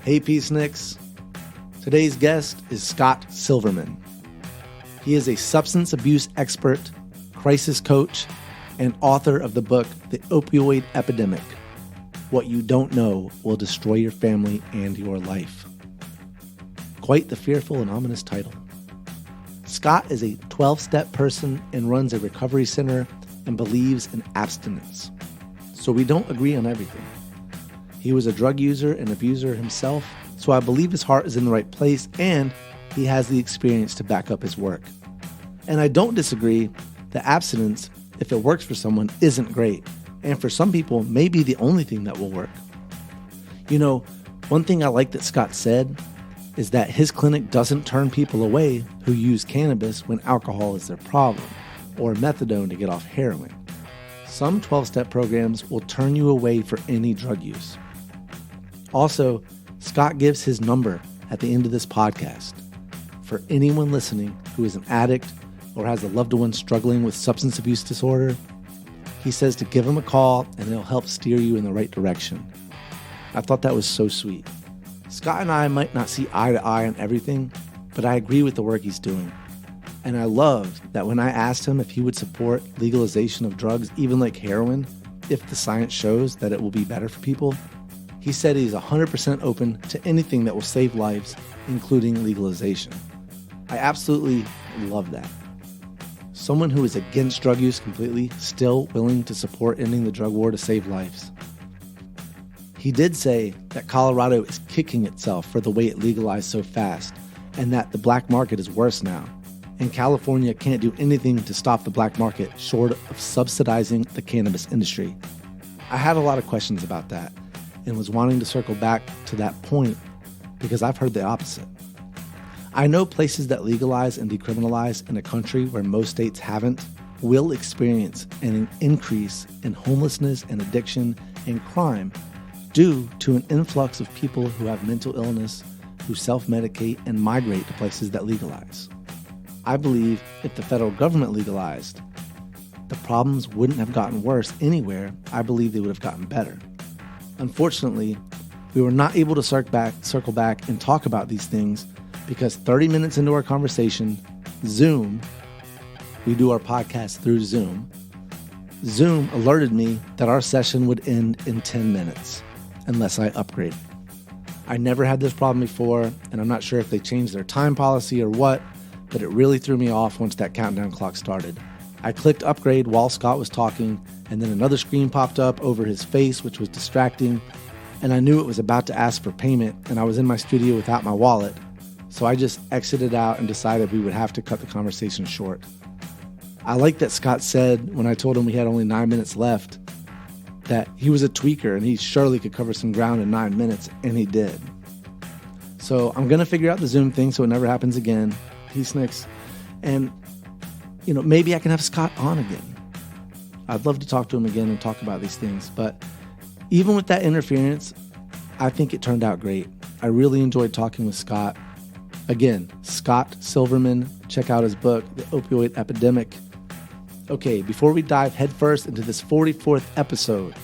Hey, Peaceniks. Today's guest is Scott Silverman. He is a substance abuse expert, crisis coach, and author of the book, The Opioid Epidemic. What you don't know will destroy your family and your life. Quite the fearful and ominous title. Scott is a 12-step person and runs a recovery center and believes in abstinence. So we don't agree on everything. He was a drug user and abuser himself, so I believe his heart is in the right place and he has the experience to back up his work. And I don't disagree that abstinence, if it works for someone, isn't great. And for some people, may be the only thing that will work. You know, one thing I like that Scott said is that his clinic doesn't turn people away who use cannabis when alcohol is their problem, or methadone to get off heroin. Some 12-step programs will turn you away for any drug use. Also, Scott gives his number at the end of this podcast. For anyone listening who is an addict or has a loved one struggling with substance abuse disorder, he says to give him a call and it'll help steer you in the right direction. I thought that was so sweet. Scott and I might not see eye to eye on everything, but I agree with the work he's doing. And I loved that when I asked him if he would support legalization of drugs, even like heroin, if the science shows that it will be better for people, he said he's 100% open to anything that will save lives, including legalization. I absolutely love that. Someone who is against drug use completely, still willing to support ending the drug war to save lives. He did say that Colorado is kicking itself for the way it legalized so fast, and that the black market is worse now, and California can't do anything to stop the black market short of subsidizing the cannabis industry. I had a lot of questions about that, and was wanting to circle back to that point because I've heard the opposite. I know places that legalize and decriminalize in a country where most states haven't will experience an increase in homelessness and addiction and crime due to an influx of people who have mental illness, who self-medicate and migrate to places that legalize. I believe if the federal government legalized, the problems wouldn't have gotten worse anywhere. I believe they would have gotten better. Unfortunately, we were not able to circle back and talk about these things because 30 minutes into our conversation, Zoom, we do our podcast through Zoom, Zoom alerted me that our session would end in 10 minutes unless I upgrade. I never had this problem before, and I'm not sure if they changed their time policy or what, but it really threw me off once that countdown clock started. I clicked upgrade while Scott was talking, and then another screen popped up over his face, which was distracting, and I knew it was about to ask for payment, and I was in my studio without my wallet. So I just exited out and decided we would have to cut the conversation short. I like that Scott said, when I told him we had only 9 minutes left, that he was a tweaker and he surely could cover some ground in 9 minutes, and he did. So I'm going to figure out the Zoom thing so it never happens again. Peaceniks. And, you know, maybe I can have Scott on again. I'd love to talk to him again and talk about these things. But even with that interference, I think it turned out great. I really enjoyed talking with Scott. Again, Scott Silverman. Check out his book, The Opioid Epidemic. Okay, before we dive headfirst into this 44th episode,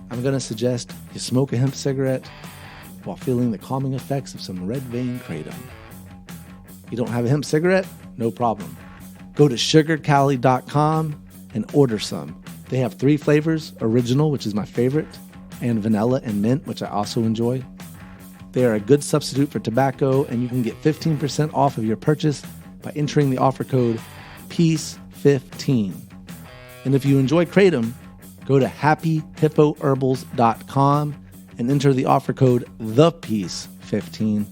I'm going to suggest you smoke a hemp cigarette while feeling the calming effects of some red vein kratom. You don't have a hemp cigarette? No problem. Go to sugarcali.com and order some. They have 3 flavors, original, which is my favorite, and vanilla and mint, which I also enjoy. They are a good substitute for tobacco, and you can get 15% off of your purchase by entering the offer code PEACE15. And if you enjoy kratom, go to happyhippoherbals.com and enter the offer code THEPEACE15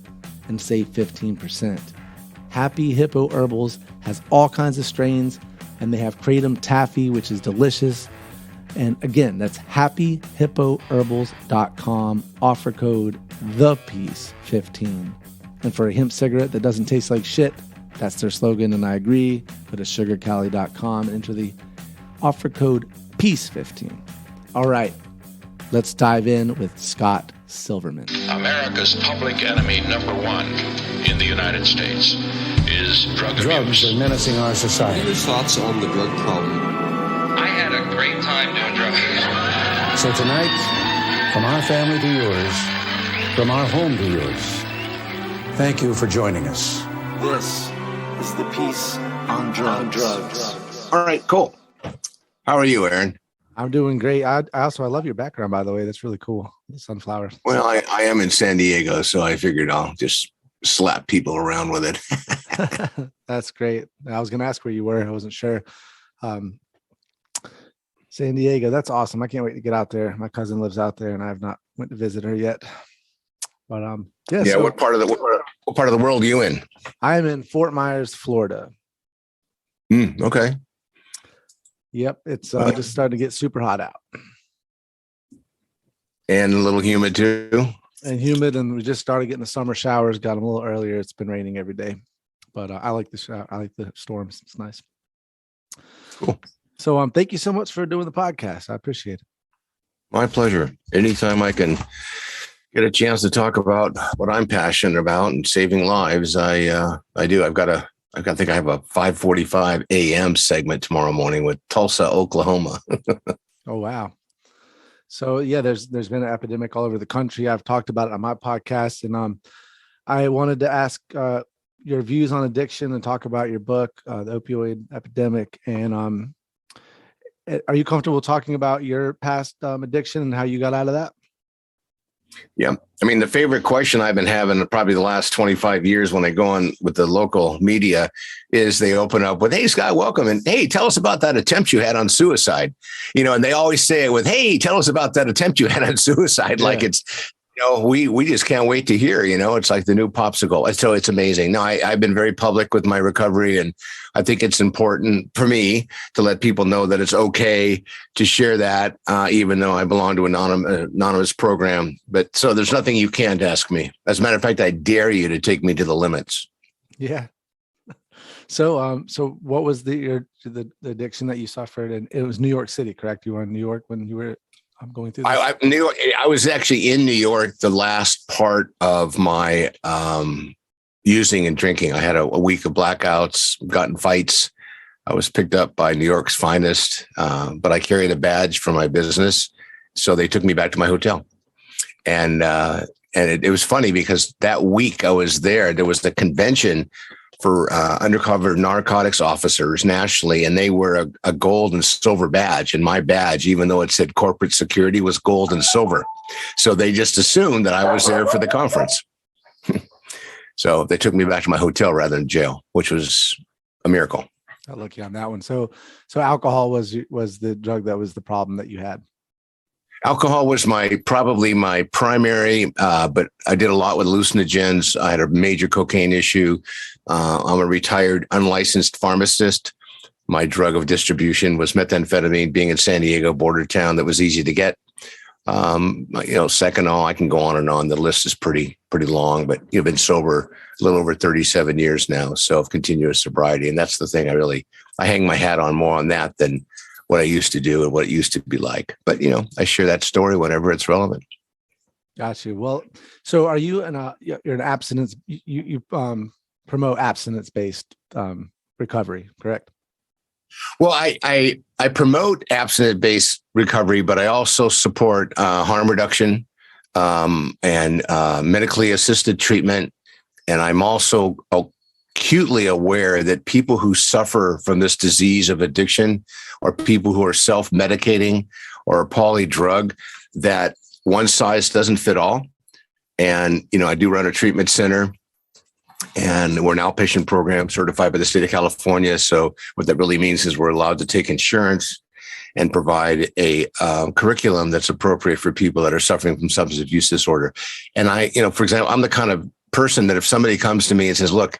and save 15%. Happy Hippo Herbals has all kinds of strains, and they have kratom taffy, which is delicious. And again, that's happyhippoherbals.com, offer code THEPEACE15. And for a hemp cigarette that doesn't taste like shit, that's their slogan, and I agree. Go to sugarcali.com and enter the offer code PEACE15. All right, let's dive in with Scott Silverman. America's public enemy number 1 in the United States is drug abuse. Drugs are menacing our society. What are your thoughts on the drug problem? I had a great time doing drugs. So tonight, from our family to yours, from our home viewers. Thank you for joining us. This is the Peace on Drugs. All right, cool. How are you, Aaron? I'm doing great. I love your background, by the way. That's really cool. The sunflowers. Well, I am in San Diego, so I figured I'll just slap people around with it. That's great. I was going to ask where you were. I wasn't sure. San Diego. That's awesome. I can't wait to get out there. My cousin lives out there, and I have not went to visit her yet. But yeah. So what part of the world are you in? I'm in Fort Myers, Florida. Okay. Yep, it's just starting to get super hot out. And a little humid too. And humid, and we just started getting the summer showers. Got them a little earlier. It's been raining every day, but I like the storms. It's nice. Cool. So thank you so much for doing the podcast. I appreciate it. My pleasure. Anytime I can get a chance to talk about what I'm passionate about and saving lives, I do. I think I have a 5:45 a.m. segment tomorrow morning with Tulsa, Oklahoma. Oh, wow. So, yeah, there's been an epidemic all over the country. I've talked about it on my podcast, and I wanted to ask your views on addiction and talk about your book, The Opioid Epidemic. And are you comfortable talking about your past addiction and how you got out of that? Yeah. I mean, the favorite question I've been having probably the last 25 years when I go on with the local media is they open up with, "Hey, Scott, welcome. And hey, tell us about that attempt you had on suicide." And they always say it with, "Hey, tell us about that attempt you had on suicide." Yeah. Like it's, we just can't wait to hear, it's like the new popsicle. So it's amazing. No, I've been very public with my recovery, and I think it's important for me to let people know that it's okay to share that, even though I belong to an anonymous program. But so there's nothing you can't ask me. As a matter of fact, I dare you to take me to the limits. Yeah. So what was the addiction that you suffered? And it was New York City, correct? You were in New York when you were going through this? I was actually in New York the last part of my using and drinking. I had a week of blackouts, got in fights. I was picked up by New York's finest, but I carried a badge for my business. So they took me back to my hotel. And it was funny because that week I was there was the convention for undercover narcotics officers nationally, and they were a gold and silver badge. And my badge, even though it said corporate security, was gold and silver. So they just assumed that I was there for the conference. So they took me back to my hotel rather than jail, which was a miracle. I'll look you on that one. So alcohol was the drug that was the problem that you had. Alcohol was probably my primary, but I did a lot with hallucinogens. I had a major cocaine issue. I'm a retired unlicensed pharmacist. My drug of distribution was methamphetamine, being in San Diego, border town that was easy to get. Seconal, I can go on and on. The list is pretty long, but you've been sober a little over 37 years now. So of continuous sobriety. And that's the thing I hang my hat on more on that than what I used to do and what it used to be like. But, I share that story whenever it's relevant. Got you. Well, so are you you're an abstinence, you promote abstinence-based recovery, correct? Well, I promote abstinence-based recovery, but I also support harm reduction and medically assisted treatment. And I'm also acutely aware that people who suffer from this disease of addiction or people who are self-medicating or a poly drug, that one size doesn't fit all. And, I do run a treatment center, and we're an outpatient program certified by the state of California. So what that really means is we're allowed to take insurance and provide a curriculum that's appropriate for people that are suffering from substance abuse disorder. And for example, I'm the kind of person that if somebody comes to me and says, "Look,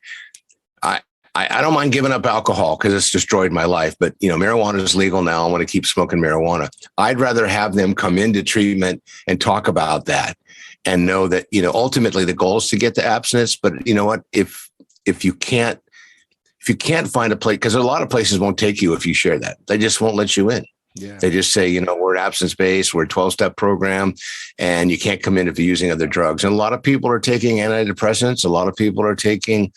I don't mind giving up alcohol because it's destroyed my life, but marijuana is legal now. I want to keep smoking marijuana." I'd rather have them come into treatment and talk about that and know that, ultimately the goal is to get to abstinence. But you know what, if you can't find a place, because a lot of places won't take you if you share that. They just won't let you in. Yeah. They just say, we're abstinence-based, we're a 12-step program, and you can't come in if you're using other drugs. And a lot of people are taking antidepressants. A lot of people are taking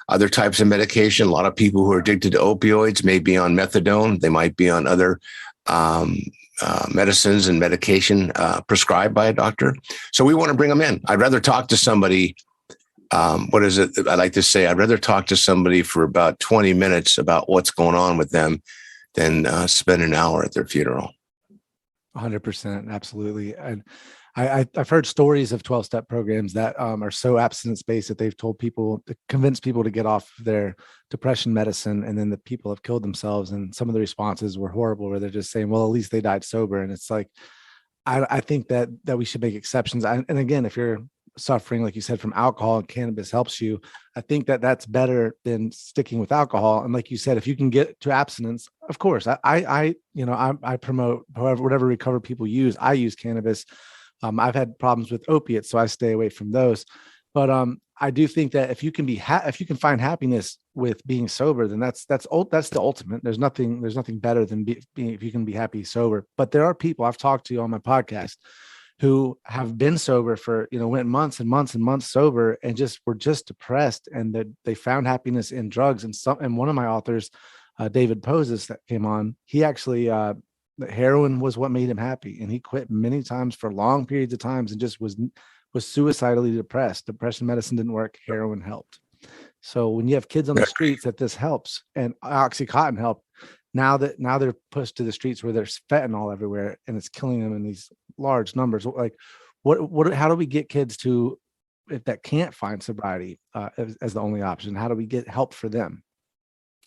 other types of medication. A lot of people who are addicted to opioids may be on methadone. They might be on other medicines and medication prescribed by a doctor. So we want to bring them in. I'd rather talk to somebody. What is it? I like to say, I'd rather talk to somebody for about 20 minutes about what's going on with them than spend an hour at their funeral. 100%. Absolutely. And I've heard stories of 12-step programs that are so abstinence-based that they've told people to convince people to get off their depression medicine. And then the people have killed themselves. And some of the responses were horrible, where they're just saying, well, at least they died sober. And it's like, I think that we should make exceptions. And again, if you're suffering, like you said, from alcohol and cannabis helps you, I think that that's better than sticking with alcohol. And like you said, if you can get to abstinence, of course, I promote whatever recovery people use. I use cannabis. I've had problems with opiates, so I stay away from those. But I do think that if you can if you can find happiness with being sober, then that's the ultimate. There's nothing better than being, if you can be happy sober. But there are people I've talked to on my podcast who have been sober for, went months and months and months sober and were just depressed, and that they found happiness in drugs. And one of my authors, David Poses, that came on, he actually heroin was what made him happy, and he quit many times for long periods of times and just was suicidally depressed. Depression medicine didn't work, heroin helped. So when you have kids on the streets, that this helps, and Oxycontin helped. Now they're pushed to the streets where there's fentanyl everywhere and it's killing them in these large numbers. Like, how do we get kids to, if that can't find sobriety as the only option, how do we get help for them?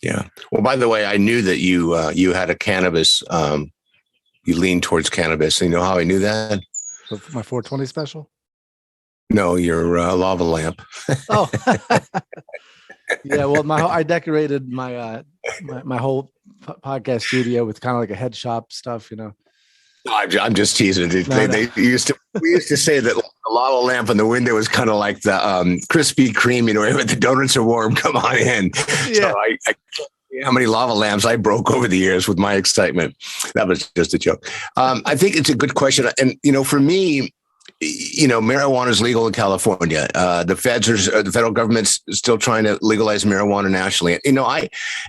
Yeah. Well, by the way, I knew that you had a cannabis. You lean towards cannabis. You know how I knew that? My 420 special? No, your lava lamp. Oh, yeah. Well, I decorated my whole podcast studio with kind of like a head shop stuff, I'm just teasing. We used to say that the lava lamp on the window was kind of like the Krispy Kreme, where the donuts are warm, come on in. Yeah. So I how many lava lamps I broke over the years with my excitement. That was just a joke. I think it's a good question. And, for me, marijuana is legal in California. The federal government's still trying to legalize marijuana nationally.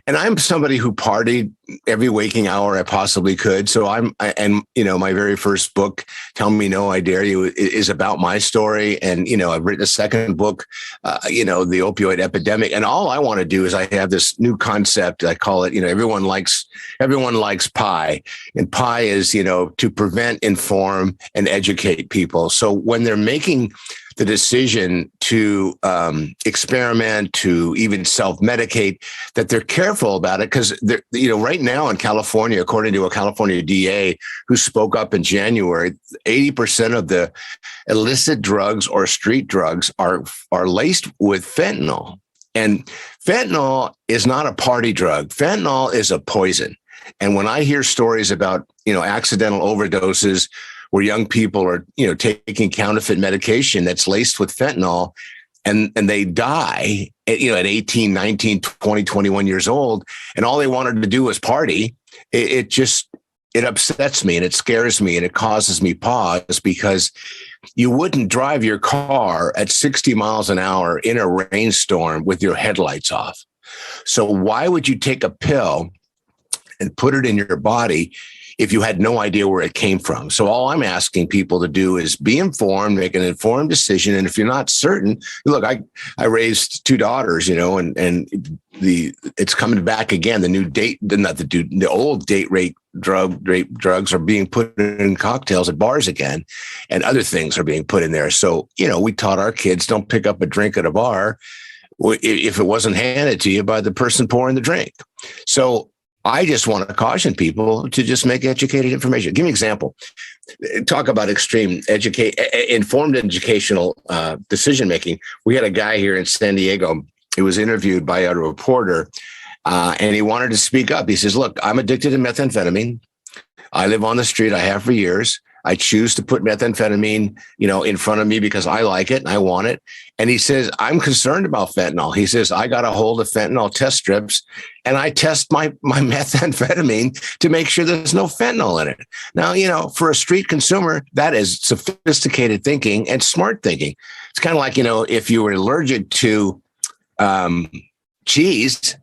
I'm somebody who partied every waking hour I possibly could. So my very first book, Tell Me No, I Dare You, is about my story. And, I've written a second book, the Opioid Epidemic. And all I want to do is I have this new concept. I call it, everyone likes pie, and pie is, to prevent, inform, and educate people. So when they're making the decision to experiment, to even self-medicate, that they're careful about it, because right now in California, according to a California DA who spoke up in January, 80% of the illicit drugs or street drugs are laced with fentanyl. And fentanyl is not a party drug. Fentanyl is a poison. And when I hear stories about, accidental overdoses where young people are, taking counterfeit medication that's laced with fentanyl, and they die at 18, 19, 20, 21 years old, and all they wanted to do was party, it upsets me, and it scares me, and it causes me pause, because you wouldn't drive your car at 60 miles an hour in a rainstorm with your headlights off. So why would you take a pill and put it in your body if you had no idea where it came from? So all I'm asking people to do is be informed, make an informed decision. And if you're not certain, look, I raised two daughters, and it's coming back again. The old date rape drugs are being put in cocktails at bars again, and other things are being put in there. So, we taught our kids, don't pick up a drink at a bar if it wasn't handed to you by the person pouring the drink. So I just want to caution people to just make educated information. Give me an example. Talk about informed educational decision-making. We had a guy here in San Diego. He was interviewed by a reporter, and he wanted to speak up. He says, look, I'm addicted to methamphetamine. I live on the street. I have for years. I choose to put methamphetamine, in front of me because I like it and I want it. And he says, I'm concerned about fentanyl. He says, I got a hold of fentanyl test strips, and I test my methamphetamine to make sure there's no fentanyl in it. Now, for a street consumer, that is sophisticated thinking and smart thinking. It's kind of like, if you were allergic to cheese,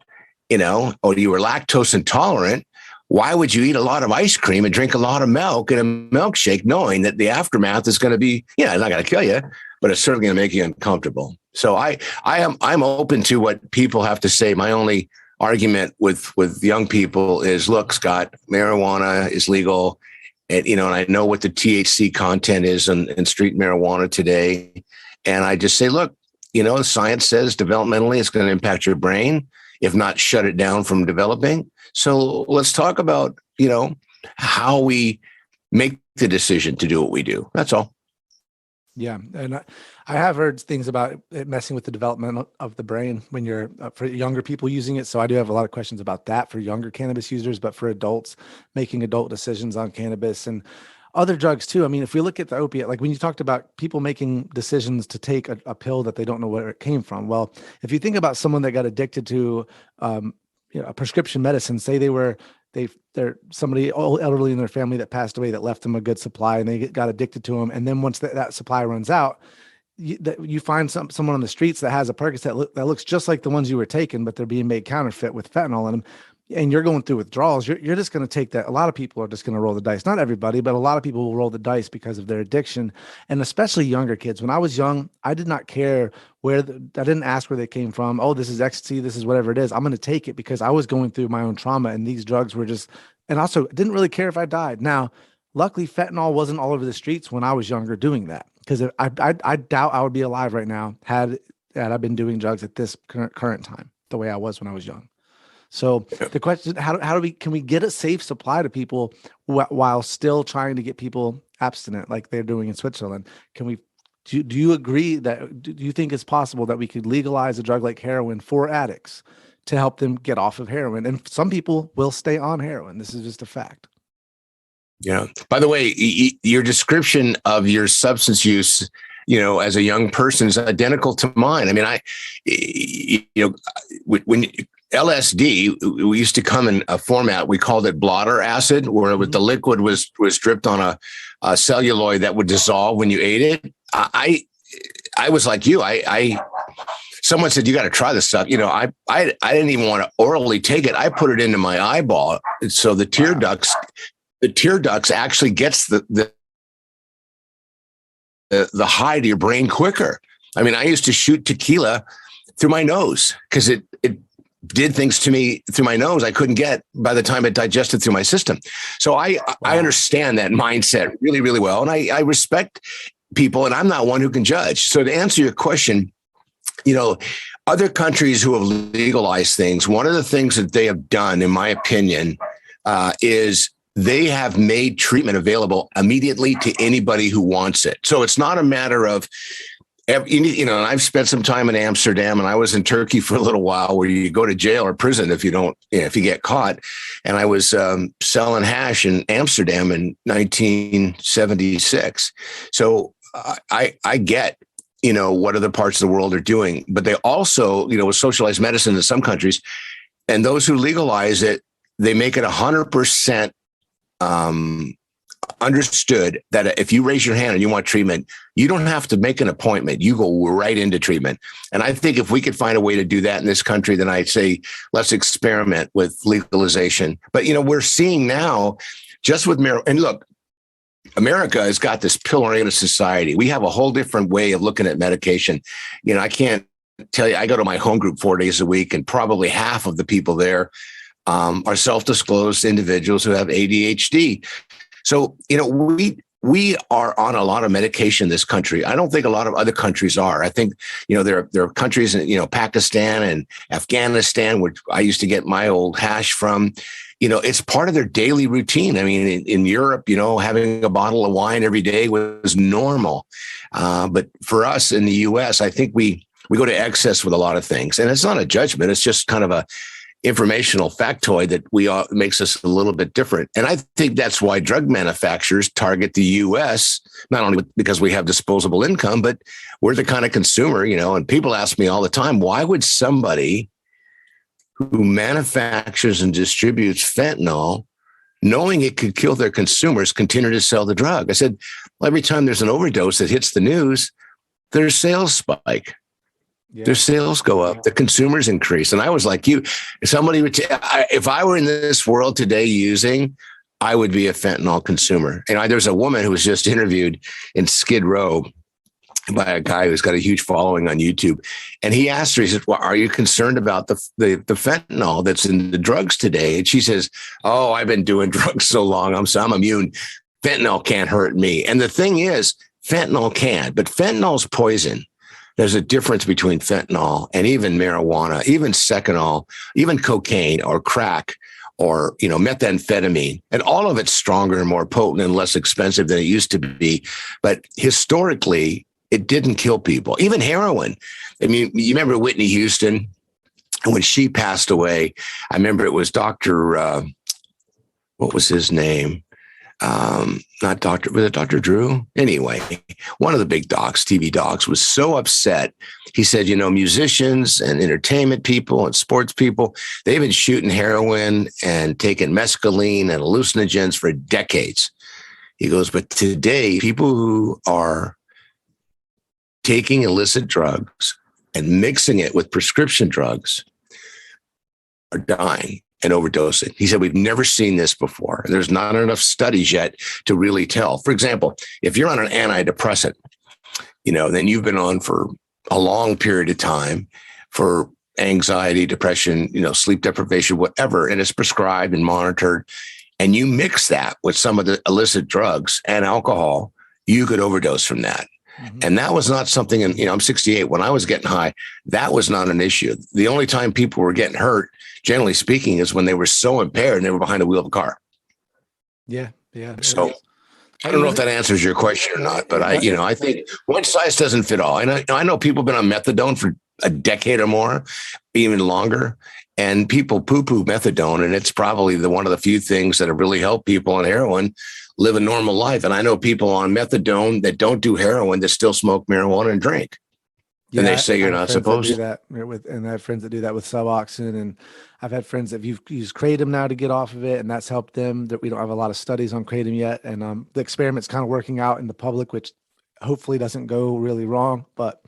or you were lactose intolerant, why would you eat a lot of ice cream and drink a lot of milk in a milkshake, knowing that the aftermath is going to be, it's not going to kill you, but it's certainly going to make you uncomfortable. So I'm open to what people have to say. My only argument with young people is, look, Scott, marijuana is legal. And, and I know what the THC content is in street marijuana today. And I just say, look, the science says developmentally it's going to impact your brain, if not shut it down from developing. So let's talk about, how we make the decision to do what we do. That's all. Yeah. And I have heard things about it messing with the development of the brain when you're for younger people using it. So I do have a lot of questions about that for younger cannabis users, but for adults making adult decisions on cannabis and other drugs too. I mean, if we look at the opiate, like when you talked about people making decisions to take a pill that they don't know where it came from. Well, if you think about someone that got addicted to a prescription medicine, say they're somebody elderly in their family that passed away that left them a good supply and they got addicted to them. And then once that supply runs out, you find someone on the streets that has a Percocet that looks just like the ones you were taking, but they're being made counterfeit with fentanyl in them. And you're going through withdrawals, you're just going to take that. A lot of people are just going to roll the dice. Not everybody, but a lot of people will roll the dice because of their addiction. And especially younger kids. When I was young, I did not care I didn't ask where they came from. Oh, this is ecstasy. This is whatever it is. I'm going to take it because I was going through my own trauma and these drugs were and also didn't really care if I died. Now, luckily fentanyl wasn't all over the streets when I was younger doing that. Because I doubt I would be alive right now had I been doing drugs at this current time, the way I was when I was young. So the question, can we get a safe supply to people while still trying to get people abstinent like they're doing in Switzerland? Do you agree do you think it's possible that we could legalize a drug like heroin for addicts to help them get off of heroin? And some people will stay on heroin. This is just a fact. Yeah. By the way, your description of your substance use, as a young person is identical to mine. I mean, when LSD, we used to come in a format, we called it blotter acid, where the liquid was dripped on a celluloid that would dissolve when you ate it. I was like you. Someone said, you got to try this stuff. I didn't even want to orally take it. I put it into my eyeball. So the tear ducts actually gets the high to your brain quicker. I mean, I used to shoot tequila through my nose because it did things to me through my nose I couldn't get by the time it digested through my system. So I understand that mindset really, really well. And I respect people, and I'm not one who can judge. So to answer your question, other countries who have legalized things, one of the things that they have done, in my opinion, is they have made treatment available immediately to anybody who wants it. So it's not a matter of, and I've spent some time in Amsterdam, and I was in Turkey for a little while, where you go to jail or prison if you get caught. And I was selling hash in Amsterdam in 1976. So I get, what other parts of the world are doing, but they also, with socialized medicine in some countries, and those who legalize it, they make it 100% understood that if you raise your hand and you want treatment, you don't have to make an appointment. You go right into treatment. And I think if we could find a way to do that in this country, then I'd say, let's experiment with legalization. But, we're seeing now just with marijuana, and look, America has got this pill-oriented society. We have a whole different way of looking at medication. I can't tell you, I go to my home group 4 days a week, and probably half of the people there are self-disclosed individuals who have ADHD. So, we are on a lot of medication in this country. I don't think a lot of other countries are. I think, there are countries in, Pakistan and Afghanistan, which I used to get my old hash from. It's part of their daily routine. I mean, in Europe, having a bottle of wine every day was normal. But for us in the U.S., I think we go to excess with a lot of things. And it's not a judgment. It's just kind of a informational factoid that makes us a little bit different. And I think that's why drug manufacturers target the U.S., not only because we have disposable income, but we're the kind of consumer, and people ask me all the time, why would somebody who manufactures and distributes fentanyl, knowing it could kill their consumers, continue to sell the drug? I said, well, every time there's an overdose that hits the news, there's sales spike. Their sales go up, the consumers increase. And I was like you, somebody would, if I were in this world today using, I would be a fentanyl consumer. And there's a woman who was just interviewed in Skid Row by a guy who's got a huge following on YouTube. And he asked her, he says, well, are you concerned about the fentanyl that's in the drugs today? And she says, oh, I've been doing drugs so long. I'm immune. Fentanyl can't hurt me. And the thing is, fentanyl can, but fentanyl's poison. There's a difference between fentanyl and even marijuana, even Seconal, even cocaine or crack or, methamphetamine. And all of it's stronger and more potent and less expensive than it used to be. But historically, it didn't kill people. Even heroin. I mean, you remember Whitney Houston? When she passed away, I remember it was Dr. What was his name? Was it Dr. Drew? Anyway, one of the big docs, TV docs, was so upset. He said, musicians and entertainment people and sports people, they've been shooting heroin and taking mescaline and hallucinogens for decades. He goes, but today, people who are taking illicit drugs and mixing it with prescription drugs are dying and overdosing. He said, we've never seen this before. And there's not enough studies yet to really tell. For example, if you're on an antidepressant, then you've been on for a long period of time for anxiety, depression, sleep deprivation, whatever, and it's prescribed and monitored, and you mix that with some of the illicit drugs and alcohol, you could overdose from that. Mm-hmm. And that was not something, I'm 68. When I was getting high, that was not an issue. The only time people were getting hurt, generally speaking, is when they were so impaired and they were behind the wheel of a car. Yeah. Yeah. So I don't know if that answers your question or not, but I think one size doesn't fit all. And I know people have been on methadone for a decade or more, even longer, and people poo-poo methadone. And it's probably one of the few things that have really helped people on heroin live a normal life. And I know people on methadone that don't do heroin that still smoke marijuana and drink. Yeah, and they say you're not supposed to. That and I have friends that do that with Suboxone, and I've had friends that have used Kratom now to get off of it, and that's helped them. That we don't have a lot of studies on Kratom yet, and the experiment's kind of working out in the public, which hopefully doesn't go really wrong. But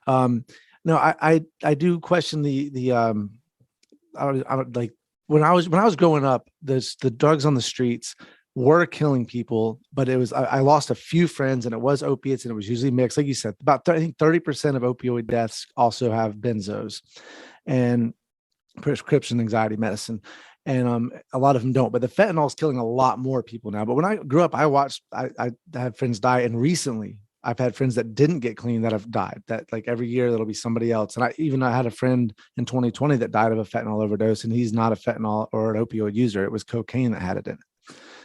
no, I do question I like when I was growing up, the drugs on the streets were killing people, but I lost a few friends, and it was opiates, and it was usually mixed. Like you said, about I think 30% of opioid deaths also have benzos and prescription anxiety medicine, and a lot of them don't. But the fentanyl is killing a lot more people now. But when I grew up, I had friends die, and recently I've had friends that didn't get clean that have died. That like every year there'll be somebody else. And I had a friend in 2020 that died of a fentanyl overdose, and he's not a fentanyl or an opioid user. It was cocaine that had it in it.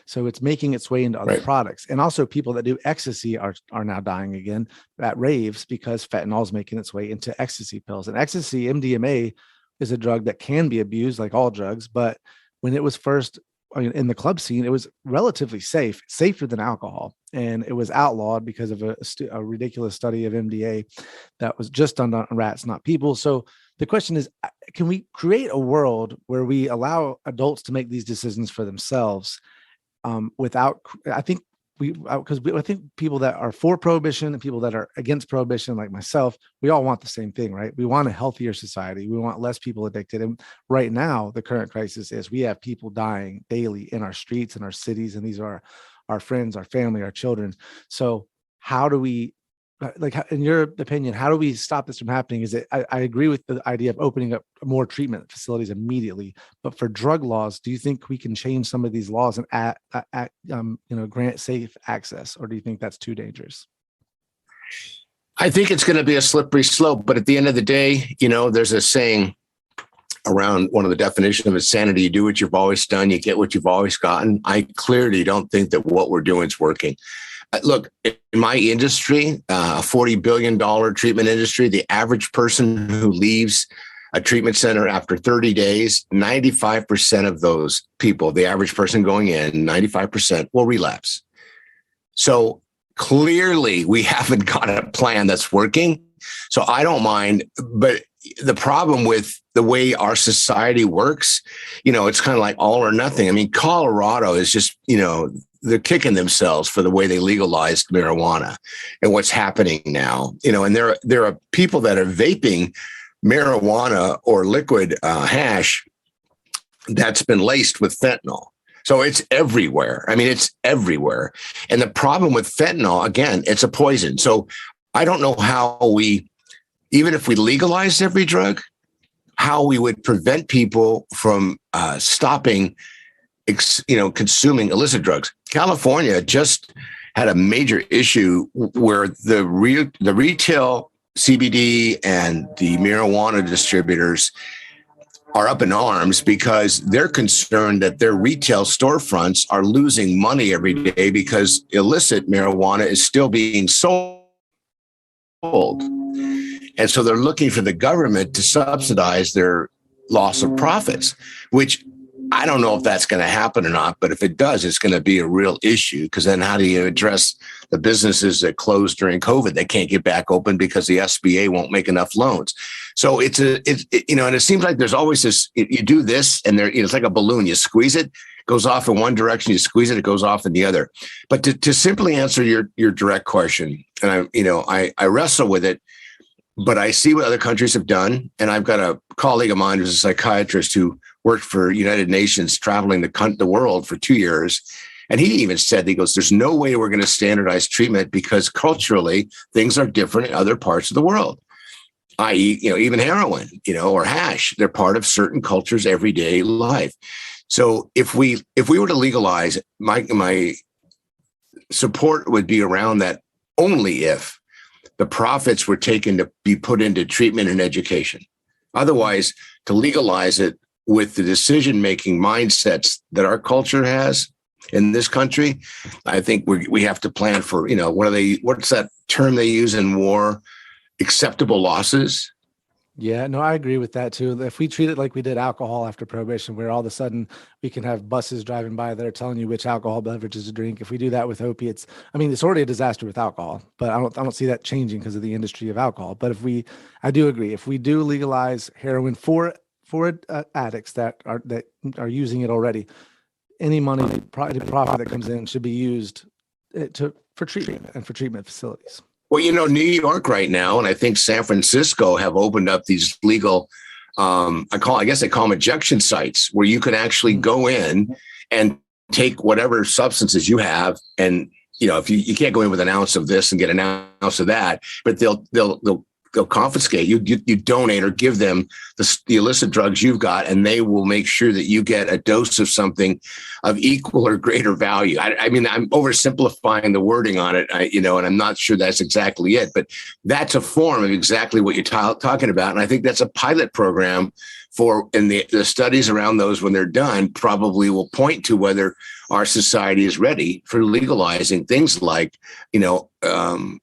So it's making its way into other products. And also people that do ecstasy are now dying again at raves because fentanyl is making its way into ecstasy pills. And ecstasy, MDMA, is a drug that can be abused like all drugs. But when it was first in the club scene, it was relatively safer than alcohol. And it was outlawed because of a ridiculous study of MDA that was just done on rats, not people. So the question is, can we create a world where we allow adults to make these decisions for themselves? I think people that are for prohibition and people that are against prohibition, like myself, we all want the same thing, right? We want a healthier society. We want less people addicted. And right now, the current crisis is we have people dying daily in our streets, in our cities, and these are our friends, our family, our children. So how do we, in your opinion, how do we stop this from happening? I agree with the idea of opening up more treatment facilities immediately, but for drug laws, do you think we can change some of these laws and grant safe access, or do you think that's too dangerous? I think it's going to be a slippery slope, but at the end of the day, there's a saying around one of the definitions of insanity: you do what you've always done, you get what you've always gotten. I clearly don't think that what we're doing is working. Look, in my industry, a $40 billion treatment industry, the average person who leaves a treatment center after 30 days, 95% of those people, the average person going in, 95% will relapse. So clearly we haven't got a plan that's working. So I don't mind, but the problem with the way our society works, it's kind of like all or nothing. I mean, Colorado is just, they're kicking themselves for the way they legalized marijuana and what's happening now. And there are people that are vaping marijuana or liquid hash that's been laced with fentanyl. So it's everywhere. I mean, it's everywhere. And the problem with fentanyl, again, it's a poison. So I don't know how even if we legalized every drug, how we would prevent people from stopping, consuming illicit drugs. California just had a major issue where the retail CBD and the marijuana distributors are up in arms because they're concerned that their retail storefronts are losing money every day because illicit marijuana is still being sold. And so they're looking for the government to subsidize their loss of profits, which I don't know if that's going to happen or not, but if it does, it's going to be a real issue, because then how do you address the businesses that closed during COVID? They can't get back open because the SBA won't make enough loans. So and it seems like there's always this, you do this and it's like a balloon. You squeeze it, goes off in one direction, you squeeze it, it goes off in the other. But to simply answer your direct question, and I wrestle with it, but I see what other countries have done. And I've got a colleague of mine who's a psychiatrist who worked for United Nations, traveling the world for 2 years. And he even said, he goes, there's no way we're going to standardize treatment because culturally things are different in other parts of the world, i.e., even heroin, or hash. They're part of certain cultures' everyday life. So if we were to legalize, my support would be around that only if the profits were taken to be put into treatment and education. Otherwise, to legalize it with the decision-making mindsets that our culture has in this country, I think we have to plan for, what's that term they use in war? Acceptable losses. Yeah, no, I agree with that too. If we treat it like we did alcohol after prohibition, where all of a sudden we can have buses driving by that are telling you which alcohol beverages to drink. If we do that with opiates, I mean, it's already a disaster with alcohol, but I don't see that changing because of the industry of alcohol. But I do agree, if we do legalize heroin for addicts that are using it already, any money profit that comes in should be used for treatment and for treatment facilities. Well, New York right now, and I think San Francisco have opened up these legal, I guess they call them injection sites, where you can actually go in and take whatever substances you have. And, if you can't go in with an ounce of this and get an ounce of that, but they'll confiscate you donate or give them the illicit drugs you've got, and they will make sure that you get a dose of something of equal or greater value. I mean, I'm oversimplifying the wording on it, and I'm not sure that's exactly it, but that's a form of exactly what you're talking about. And I think that's a pilot program and the studies around those, when they're done, probably will point to whether our society is ready for legalizing things like, but on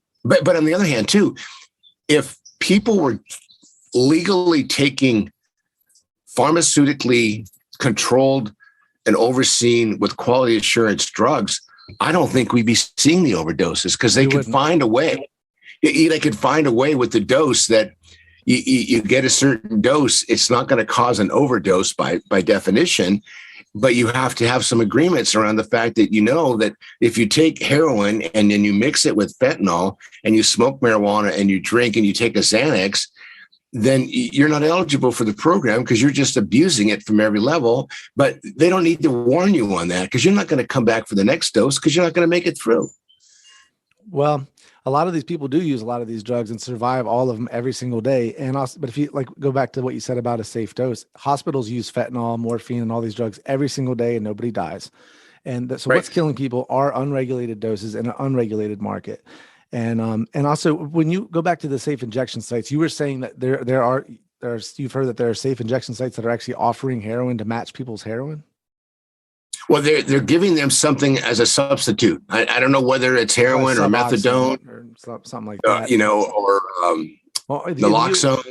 the other hand too, if people were legally taking pharmaceutically controlled and overseen with quality assurance drugs, I don't think we'd be seeing the overdoses, because they could find a way. They could find a way with the dose that you get a certain dose. It's not going to cause an overdose by definition, but you have to have some agreements around the fact that that if you take heroin and then you mix it with fentanyl and you smoke marijuana and you drink and you take a Xanax, then you're not eligible for the program because you're just abusing it from every level. But they don't need to warn you on that, because you're not going to come back for the next dose because you're not going to make it through. Well, a lot of these people do use a lot of these drugs and survive all of them every single day. And also, but if you go back to what you said about a safe dose, hospitals use fentanyl, morphine, and all these drugs every single day, and nobody dies. And so What's killing people are unregulated doses in an unregulated market. And also, when you go back to the safe injection sites, you were saying that you've heard that there are safe injection sites that are actually offering heroin to match people's heroin. Well, they're giving them something as a substitute. I don't know whether it's heroin or methadone or something like that. Or naloxone.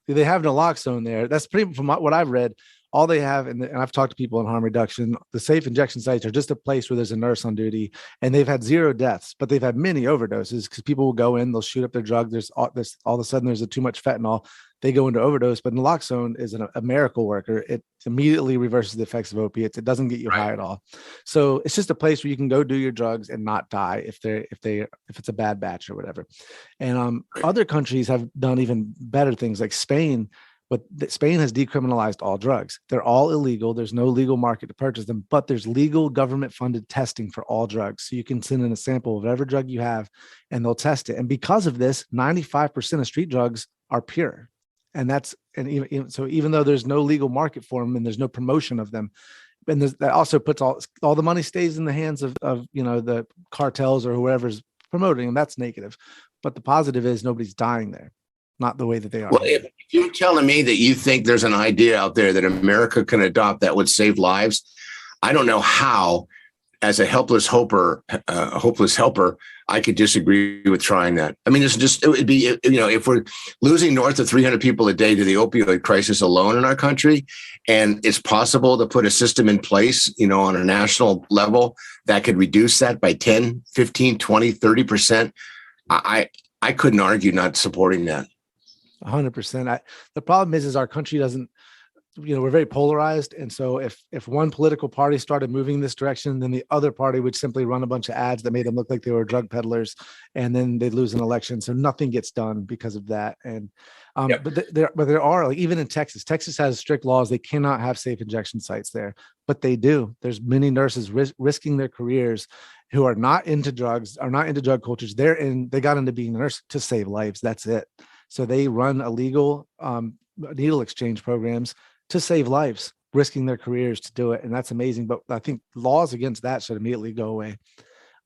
They have naloxone there. That's pretty, from what I've read, all they have, and I've talked to people in harm reduction, the safe injection sites are just a place where there's a nurse on duty, and they've had 0 deaths, but they've had many overdoses because people will go in, they'll shoot up their drug. There's all of a sudden there's too much fentanyl. They go into overdose, but naloxone is a miracle worker. It immediately reverses the effects of opiates. It doesn't get you high at all. So it's just a place where you can go do your drugs and not die if it's a bad batch or whatever. And other countries have done even better things, like Spain. But Spain has decriminalized all drugs. They're all illegal. There's no legal market to purchase them, but there's legal government-funded testing for all drugs. So you can send in a sample of whatever drug you have, and they'll test it. And because of this, 95% of street drugs are pure. And even though there's no legal market for them and there's no promotion of them, and that also puts all the money stays in the hands of the cartels or whoever's promoting, and that's negative. But the positive is nobody's dying there. Not the way that they are. Well, if you're telling me that you think there's an idea out there that America can adopt that would save lives, I don't know how, as a hopeless helper, I could disagree with trying that. I mean, it would be, if we're losing north of 300 people a day to the opioid crisis alone in our country, and it's possible to put a system in place, on a national level that could reduce that by 10, 15, 20, 30%, I couldn't argue not supporting that. 100%. The problem is our country doesn't, we're very polarized. And so if one political party started moving this direction, then the other party would simply run a bunch of ads that made them look like they were drug peddlers, and then they'd lose an election. So nothing gets done because of that. And but there are, like, even in Texas has strict laws. They cannot have safe injection sites there, but they do. There's many nurses risking their careers who are not into drugs, are not into drug cultures. They got into being a nurse to save lives. That's it. So they run illegal needle exchange programs to save lives, risking their careers to do it. And that's amazing. But I think laws against that should immediately go away.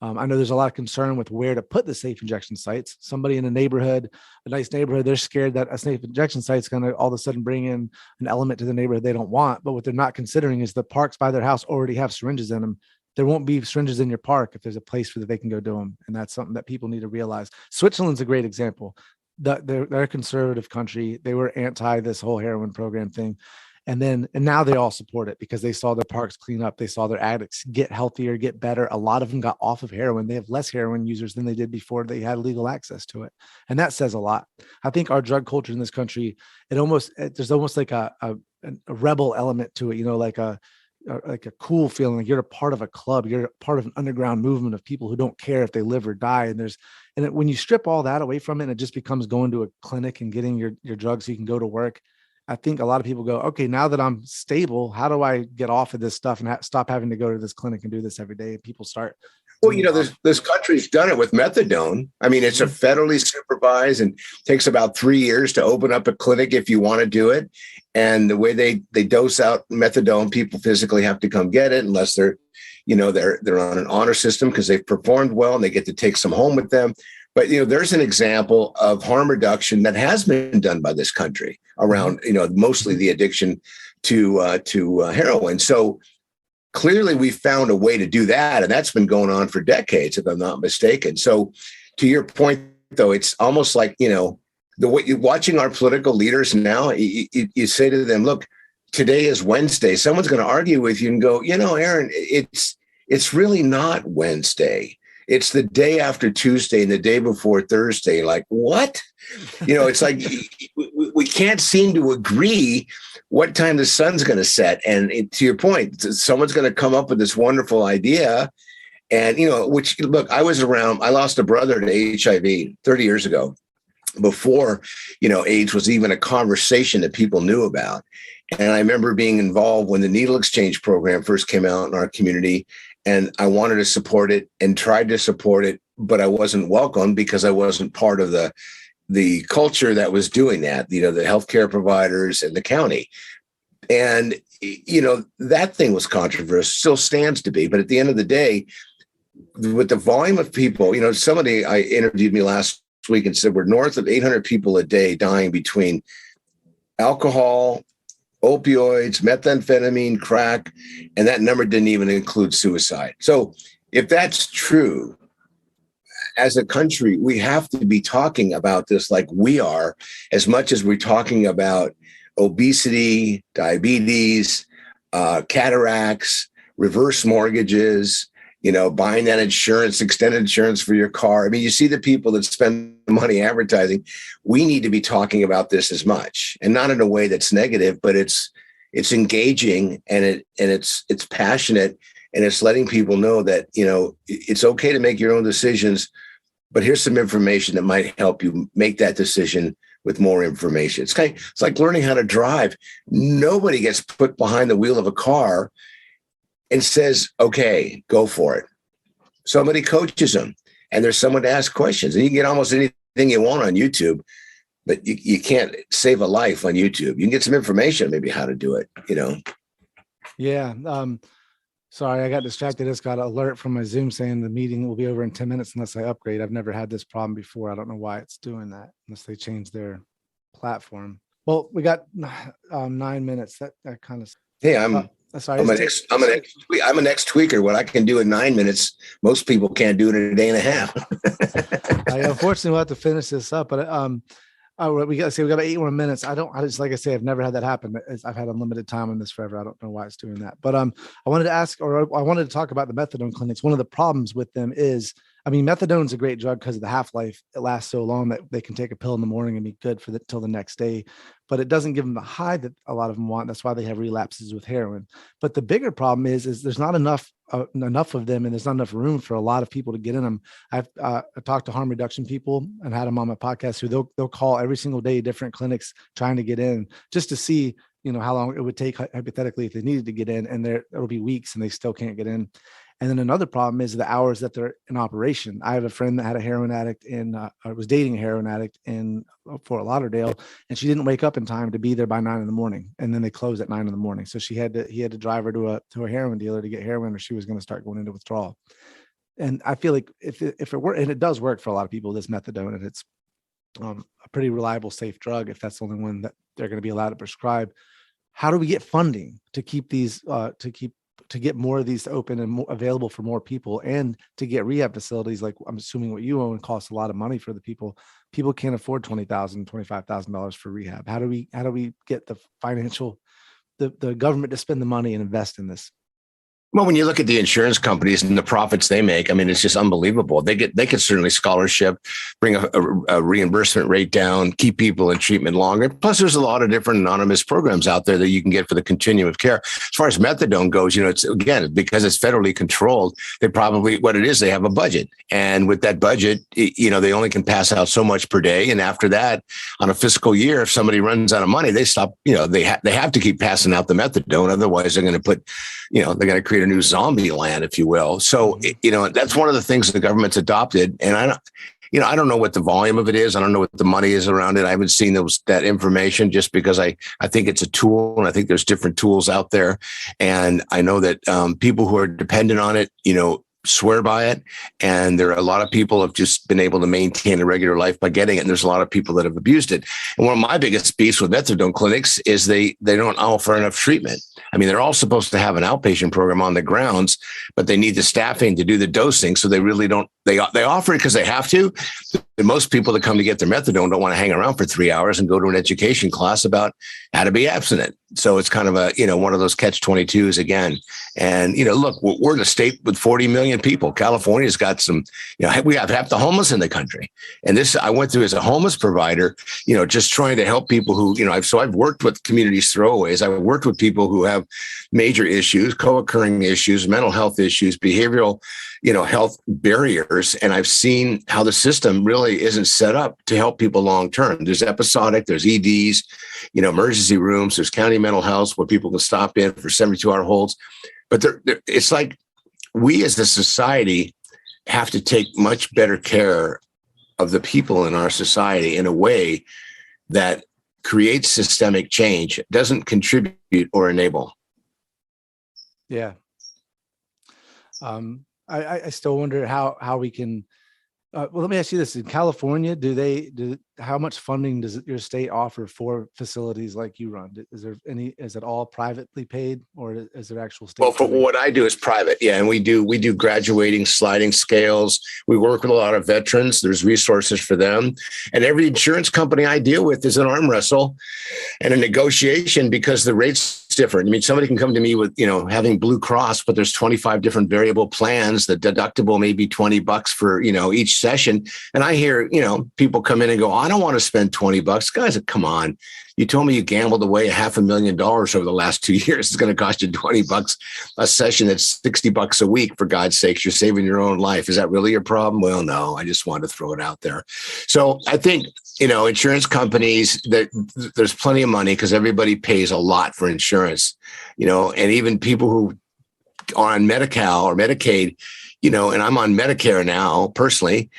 I know there's a lot of concern with where to put the safe injection sites. Somebody in a nice neighborhood, they're scared that a safe injection site is going to all of a sudden bring in an element to the neighborhood they don't want. But what they're not considering is the parks by their house already have syringes in them. There won't be syringes in your park if there's a place where they can go do them. And that's something that people need to realize. Switzerland's a great example. They're a conservative country. They were anti this whole heroin program thing. And now they all support it because they saw their parks clean up. They saw their addicts get healthier, get better. A lot of them got off of heroin. They have less heroin users than they did before they had legal access to it. And that says a lot. I think our drug culture in this country, there's almost like a rebel element to it, like a cool feeling, like you're a part of a club, you're a part of an underground movement of people who don't care if they live or die. And when you strip all that away from it, and it just becomes going to a clinic and getting your drugs so you can go to work. I think a lot of people go, okay, now that I'm stable, how do I get off of this stuff and stop having to go to this clinic and do this every day? And people start. Well, this country's done it with methadone. I mean, it's a federally supervised and takes about 3 years to open up a clinic if you want to do it. And the way they dose out methadone, people physically have to come get it unless they're on an honor system because they've performed well and they get to take some home with them. But, there's an example of harm reduction that has been done by this country around, mostly the addiction to heroin. So clearly we found a way to do that. And that's been going on for decades, if I'm not mistaken. So to your point, though, it's almost like, the way you're watching our political leaders now, you say to them, look, today is Wednesday. Someone's going to argue with you and go, Aaron, it's really not Wednesday. It's the day after Tuesday and the day before Thursday. Like, what? It's like we can't seem to agree what time the sun's going to set. And to your point, someone's going to come up with this wonderful idea. And, I lost a brother to HIV 30 years ago before, AIDS was even a conversation that people knew about. And I remember being involved when the needle exchange program first came out in our community. And I wanted to support it and tried to support it, but I wasn't welcome because I wasn't part of the culture that was doing that, the healthcare providers and the county. And, that thing was controversial, still stands to be. But at the end of the day, with the volume of people, somebody I interviewed me last week and said we're north of 800 people a day dying between alcohol, opioids, methamphetamine, crack, and that number didn't even include suicide. So if that's true, as a country, we have to be talking about this like we are, as much as we're talking about obesity, diabetes, cataracts, reverse mortgages, buying that insurance, extended insurance for your car. I mean, you see the people that spend money advertising. We need to be talking about this as much, and not in a way that's negative, but it's engaging, and it's passionate, and it's letting people know that, it's okay to make your own decisions, but here's some information that might help you make that decision with more information. It's like learning how to drive. Nobody gets put behind the wheel of a car and says, okay, go for it. Somebody coaches them, and there's someone to ask questions, and you can get almost anything you want on YouTube, but you can't save a life on YouTube. You can get some information, maybe how to do it, Yeah. Sorry, I got distracted. I just got an alert from my Zoom saying the meeting will be over in 10 minutes unless I upgrade. I've never had this problem before. I don't know why it's doing that unless they change their platform. Well, we got 9 minutes. That kind of. Hey, I'm an ex-tweaker. What I can do in 9 minutes, most people can't do it in a day and a half. Unfortunately, we'll have to finish this up, but we got 8 more minutes. Like I say, I've never had that happen. I've had unlimited time on this forever. I don't know why it's doing that. But I wanted to talk about the methadone clinics. One of the problems with them is, methadone is a great drug because of the half-life. It lasts so long that they can take a pill in the morning and be good till the next day. But it doesn't give them the high that a lot of them want. That's why they have relapses with heroin. But the bigger problem is there's not enough of them, and there's not enough room for a lot of people to get in them. I've talked to harm reduction people and had them on my podcast who they'll call every single day different clinics trying to get in just to see how long it would take hypothetically if they needed to get in, and it'll be weeks and they still can't get in. And then another problem is the hours that they're in operation. I have a friend that had a heroin addict was dating a heroin addict in Fort Lauderdale, and she didn't wake up in time to be there by 9 a.m. And then they closed at 9 a.m. So he had to drive her to a heroin dealer to get heroin, or she was going to start going into withdrawal. And I feel like if it works, and it does work for a lot of people, this methadone, and it's a pretty reliable, safe drug, if that's the only one that they're going to be allowed to prescribe. How do we get funding to keep these, to get more of these open and more available for more people, and to get rehab facilities? Like, I'm assuming what you own costs a lot of money for the people. People can't afford $20,000, $25,000 for rehab. How do we get the government to spend the money and invest in this? Well, when you look at the insurance companies and the profits they make, it's just unbelievable. They could certainly scholarship, bring a reimbursement rate down, keep people in treatment longer. Plus, there's a lot of different anonymous programs out there that you can get for the continuum of care. As far as methadone goes, it's, again, because it's federally controlled, they have a budget. And with that budget, they only can pass out so much per day. And after that, on a fiscal year, if somebody runs out of money, they stop, they have to keep passing out the methadone. Otherwise, they're going to put, they're going to create a new zombie land, if you will. So, that's one of the things the government's adopted. And I don't know what the volume of it is. I don't know what the money is around it. I haven't seen that information, just because I think it's a tool, and I think there's different tools out there. And I know that people who are dependent on it, swear by it. And there are a lot of people who have just been able to maintain a regular life by getting it. And there's a lot of people that have abused it. And one of my biggest beefs with methadone clinics is they don't offer enough treatment. They're all supposed to have an outpatient program on the grounds, but they need the staffing to do the dosing. So they really don't, they offer it because they have to. And most people that come to get their methadone don't want to hang around for 3 hours and go to an education class about how to be abstinent. So it's kind of one of those catch-22s again. And, look, we're in a state with 40 million people. California's got some, we have half the homeless in the country. And this, I went through as a homeless provider, just trying to help people who, I've worked with communities throwaways. I've worked with people who have major issues, co-occurring issues, mental health issues, behavioral, health barriers. And I've seen how the system really isn't set up to help people long-term. There's episodic, there's EDs, emergency rooms, there's county mental health where people can stop in for 72-hour holds. But it's like we as a society have to take much better care of the people in our society in a way that creates systemic change, doesn't contribute or enable. Yeah. I still wonder how we can Well, let me ask you this: in California, how much funding does your state offer for facilities like you run? Is it all privately paid, or is there actual state? Well, for funding? what I do is private. Yeah. And we do graduating sliding scales. We work with a lot of veterans. There's resources for them. And every insurance company I deal with is an arm wrestle and a negotiation because the rates different. I mean, somebody can come to me with, having Blue Cross, but there's 25 different variable plans. The deductible may be $20 for, each session. And I hear, people come in and go, I don't want to spend $20. Guys, come on. You told me you gambled away $500,000 over the last 2 years. It's going to cost you $20 a session. That's $60 a week. For God's sakes, you're saving your own life. Is that really your problem? Well, no, I just wanted to throw it out there. So I think, insurance companies, there's plenty of money because everybody pays a lot for insurance, and even people who are on Medi-Cal or Medicaid, and I'm on Medicare now personally.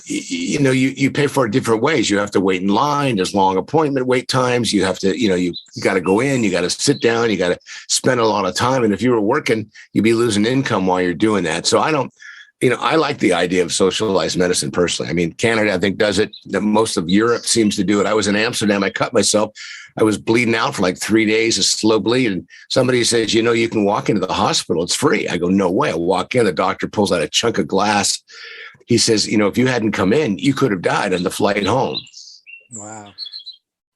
You pay for it different ways. You have to wait in line. There's long appointment wait times. You have to, you got to go in, you got to sit down, you got to spend a lot of time. And if you were working, you'd be losing income while you're doing that. So I like the idea of socialized medicine personally. I mean, Canada, I think, does it. Most of Europe seems to do it. I was in Amsterdam. I cut myself. I was bleeding out for like 3 days, a slow bleed. And somebody says, you can walk into the hospital. It's free. I go, no way. I walk in. The doctor pulls out a chunk of glass. He says, if you hadn't come in, you could have died on the flight home. Wow.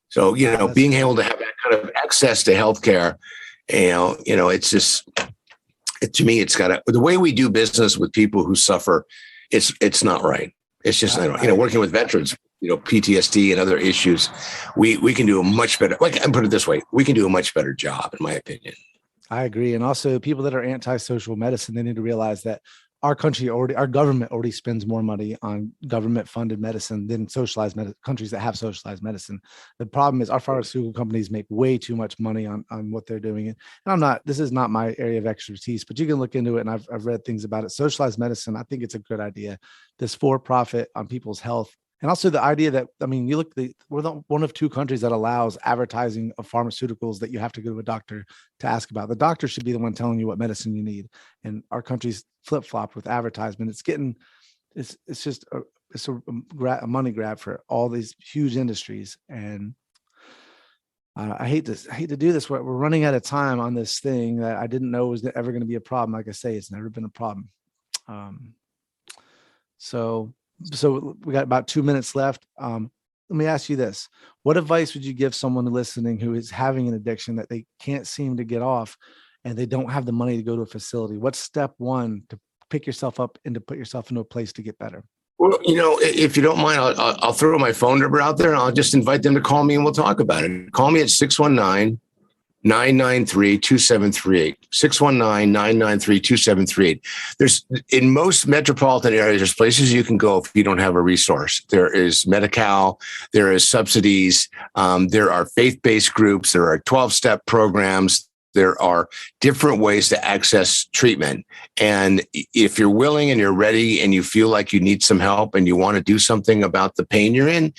So, being able to have that kind of access to healthcare, it's just, to me, it's got the way we do business with people who suffer. It's not right. It's just, working with veterans, PTSD and other issues, we can do a much better, and put it this way, we can do a much better job, in my opinion. I agree. And also people that are anti-social medicine, they need to realize that our government already spends more money on government funded medicine than countries that have socialized medicine. The problem is our pharmaceutical companies make way too much money on what they're doing. And this is not my area of expertise, but you can look into it. And I've read things about it. Socialized medicine, I think it's a good idea. This for profit on people's health. And also the idea that, we're one of two countries that allows advertising of pharmaceuticals that you have to go to a doctor to ask about. The doctor should be the one telling you what medicine you need. And our country's flip-flop with advertisement. It's just a money grab for all these huge industries. And I hate to do this. We're running out of time on this thing that I didn't know was ever going to be a problem. Like I say, it's never been a problem. So we got about 2 minutes left. Let me ask you this. What advice would you give someone listening who is having an addiction that they can't seem to get off and they don't have the money to go to a facility? What's step one to pick yourself up and to put yourself into a place to get better? Well, if you don't mind, I'll throw my phone number out there and I'll just invite them to call me and we'll talk about it. Call me at 619-993-2738. 619-993-2738. There's, in most metropolitan areas, there's places you can go if you don't have a resource. There is Medi-Cal, there is subsidies, there are faith-based groups, there are 12-step programs. There are different ways to access treatment. And if you're willing and you're ready and you feel like you need some help and you want to do something about the pain you're in,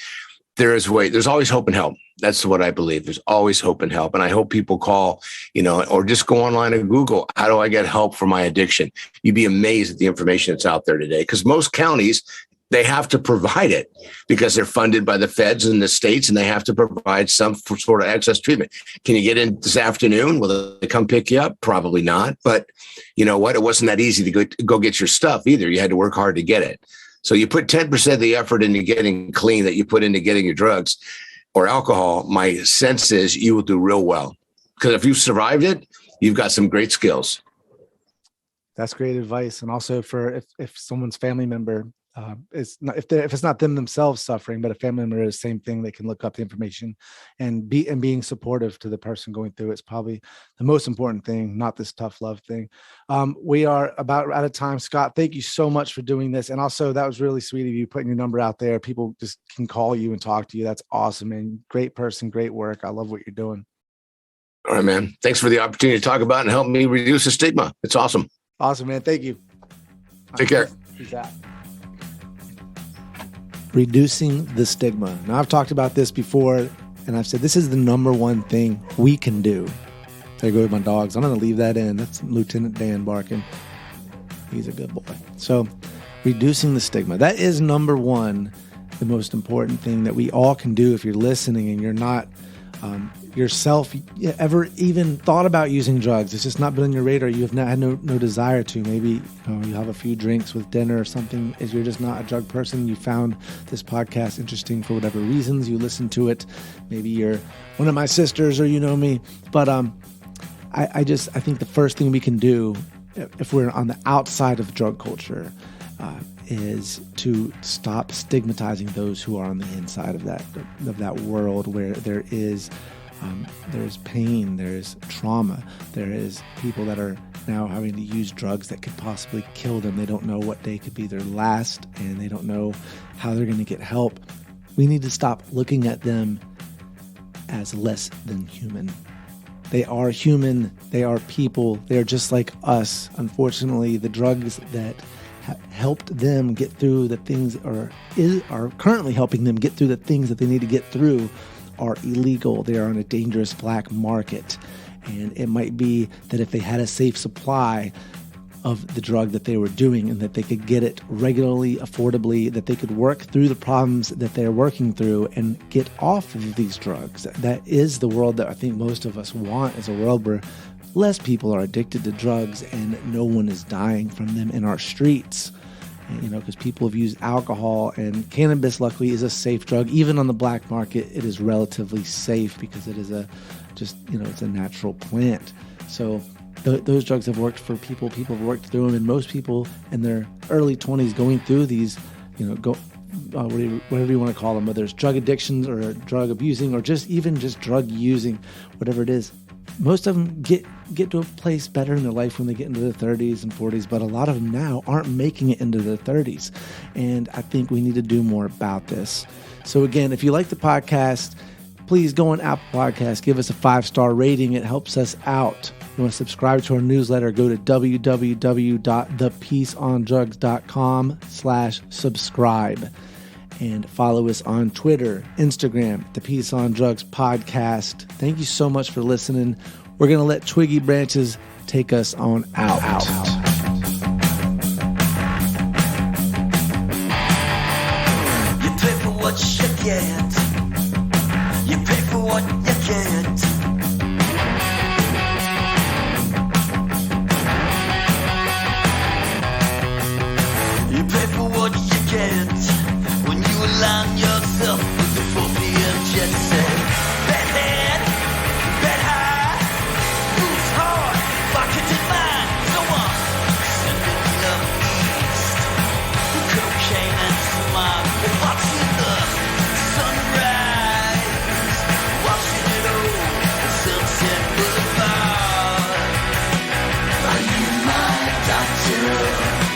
there's always hope and help. That's what I believe. There's always hope and help. And I hope people call, or just go online and Google, how do I get help for my addiction? You'd be amazed at the information that's out there today. Because most counties, they have to provide it because they're funded by the feds and the states, and they have to provide some sort of access treatment. Can you get in this afternoon? Will they come pick you up? Probably not. But you know what? It wasn't that easy to go get your stuff either. You had to work hard to get it. So you put 10% of the effort into getting clean that you put into getting your drugs or alcohol. My sense is you will do real well, because if you've survived it, you've got some great skills. That's great advice. And also for if someone's family member is not, if it's not them themselves suffering, but a family member is the same thing, they can look up the information and being supportive to the person going through it's probably the most important thing, not this tough love thing. We are about out of time. Scott, thank you so much for doing this. And also that was really sweet of you putting your number out there. People just can call you and talk to you. That's awesome. And great person, great work. I love what you're doing. All right, man. Thanks for the opportunity to talk about and help me reduce the stigma. It's awesome. Awesome, man. Thank you. Take care. Peace out. Reducing the stigma. Now, I've talked about this before, and I've said this is the number one thing we can do. There go my dogs. I'm going to leave that in. That's Lieutenant Dan barking. He's a good boy. So reducing the stigma. That is number one, the most important thing that we all can do. If you're listening and you're not yourself ever even thought about using drugs, it's just not been on your radar, you have not had no desire to. Maybe you have a few drinks with dinner or something. If you're just not a drug person, you found this podcast interesting for whatever reasons, you listen to it. Maybe you're one of my sisters or you know me. But I think the first thing we can do if we're on the outside of drug culture is to stop stigmatizing those who are on the inside of that world where there's pain, there's trauma, there is people that are now having to use drugs that could possibly kill them. They don't know what day could be their last, and they don't know how they're going to get help. We need to stop looking at them as less than human. They are human. They are people. They are just like us. Unfortunately, the drugs that helped them get through the things are currently helping them get through the things that they need to get through are illegal. They are on a dangerous black market. And it might be that if they had a safe supply of the drug that they were doing and that they could get it regularly, affordably, that they could work through the problems that they're working through and get off of these drugs. That is the world that I think most of us want, is a world where less people are addicted to drugs and no one is dying from them in our streets. Because people have used alcohol, and cannabis luckily is a safe drug. Even on the black market, it is relatively safe because it is it's a natural plant. So those drugs have worked for people. People have worked through them, and most people in their early 20s going through these, whatever you want to call them, whether it's drug addictions or drug abusing or just drug using, whatever it is, most of them get to a place better in their life when they get into their 30s and 40s, but a lot of them now aren't making it into their 30s. And I think we need to do more about this. So again, if you like the podcast, please go on Apple Podcasts, give us a 5-star rating. It helps us out. If you want to subscribe to our newsletter, go to www.thepeaceondrugs.com/subscribe. And follow us on Twitter, Instagram, The Peace on Drugs Podcast. Thank you so much for listening. We're going to let Twiggy Branches take us on out. You pay for what you get. You pay for what you get. You pay for what you get. When you align yourself with the 4 p.m. jet set. Bedhead, bed high, moves hard, pocket in mind. So I'm sending love east. Cocaine and smog, watching the sunrise, watching it all, Sunset Boulevard. Are you my doctor?